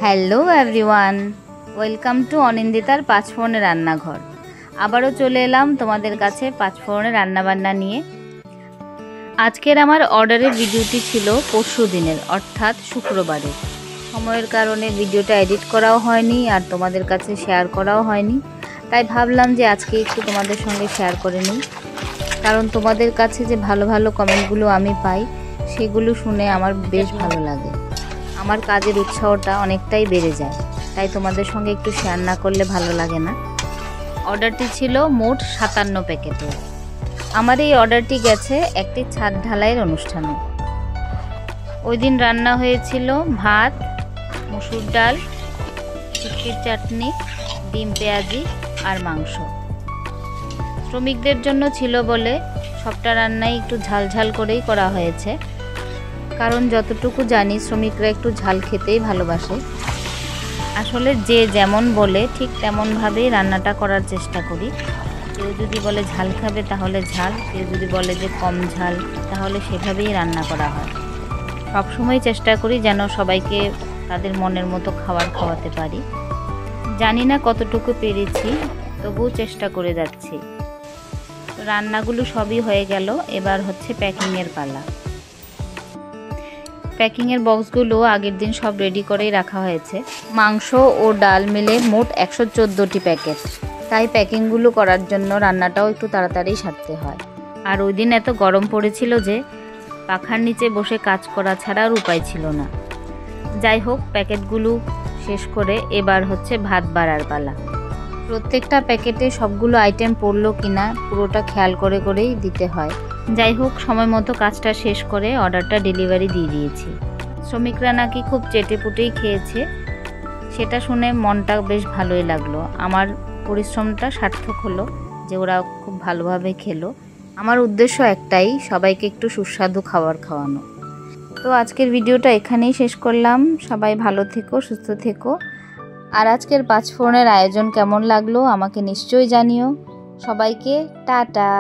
Hello everyone, welcome to অনিন্দিতার পাঁচফোড়নের রান্নাঘর। আবারও চলে এলাম তোমাদের কাছে পাঁচফোড়নের রান্নাবান্না নিয়ে। আজকের আমার অর্ডারের ভিডিওটি ছিল পরশু দিনের, অর্থাৎ শুক্রবারের। সময়ের কারণে ভিডিওটা এডিট করাও হয়নি আর তোমাদের কাছে শেয়ার করাও হয়নি, তাই ভাবলাম যে আজকে একটু তোমাদের সঙ্গে শেয়ার করে নিই। কারণ তোমাদের কাছে যে ভালো ভালো কমেন্টগুলো আমি পাই, সেগুলো শুনে আমার বেশ ভালো লাগে। আমার কাজের উৎসাহটা অনেকটাই বেড়ে যায়, তাই তোমাদের সঙ্গে একটু শেয়ার না করলে ভালো লাগে না। অর্ডারটি ছিল মোট 57 প্যাকেটের। আমার এই অর্ডারটি গেছে একটি ছাদ ঢালাইয়ের অনুষ্ঠানে। ওই দিন রান্না হয়েছিল ভাত, মসুর ডাল, শুটকির চাটনি, ডিম পেঁয়াজি আর মাংস। শ্রমিকদের জন্য ছিল বলে সবটা রান্নাই একটু ঝালঝাল করেই করা হয়েছে, কারণ যতটুকু জানি শ্রমিকরা একটু ঝাল খেতেই ভালোবাসে। আসলে যে যেমন বলে ঠিক তেমনভাবেই রান্নাটা করার চেষ্টা করি। কেউ যদি বলে ঝাল খাবে তাহলে ঝাল, কেউ যদি বলে যে কম ঝাল তাহলে সেভাবেই রান্না করা হয়। সবসময় চেষ্টা করি যেন সবাইকে তাদের মনের মতো খাবার খাওয়াতে পারি। জানি না কতটুকু পেরেছি, তবুও চেষ্টা করে যাচ্ছি। রান্নাগুলো সবই হয়ে গেল, এবার হচ্ছে প্যাকিংয়ের পালা। প্যাকিংয়ের বক্সগুলো আগের দিন সব রেডি করেই রাখা হয়েছে। মাংস ও ডাল মিলে মোট 114টি প্যাকেট, তাই প্যাকিংগুলো করার জন্য রান্নাটাও একটু তাড়াতাড়ি সারতে হয়। আর ওই দিন এত গরম পড়েছিল যে পাখার নিচে বসে কাজ করা ছাড়া আর উপায় ছিল না। যাই হোক, প্যাকেটগুলো শেষ করে এবার হচ্ছে ভাত বাড়ার পালা। প্রত্যেকটা প্যাকেটে সবগুলো আইটেম পড়লো কিনা পুরোটা খেয়াল করেই দিতে হয়। যাই হোক, সময় মতো কাজটা শেষ করে অর্ডারটা ডেলিভারি দিয়ে দিয়েছি। শ্রমিকরা নাকি খুব চেটেপুটেই খেয়েছে, সেটা শুনে মনটা বেশ ভালোই লাগলো। আমার পরিশ্রমটা সার্থক হলো যে ওরা খুব ভালোভাবে খেলো। আমার উদ্দেশ্য একটাই, সবাইকে একটু সুস্বাদু খাবার খাওয়ানো। তো আজকের ভিডিওটা এখানেই শেষ করলাম। সবাই ভালো থেকো, সুস্থ থেকো। আর আজকের পাঁচফোড়নের আয়োজন কেমন লাগলো আমাকে নিশ্চয়ই জানিও। সবাইকে টাটা।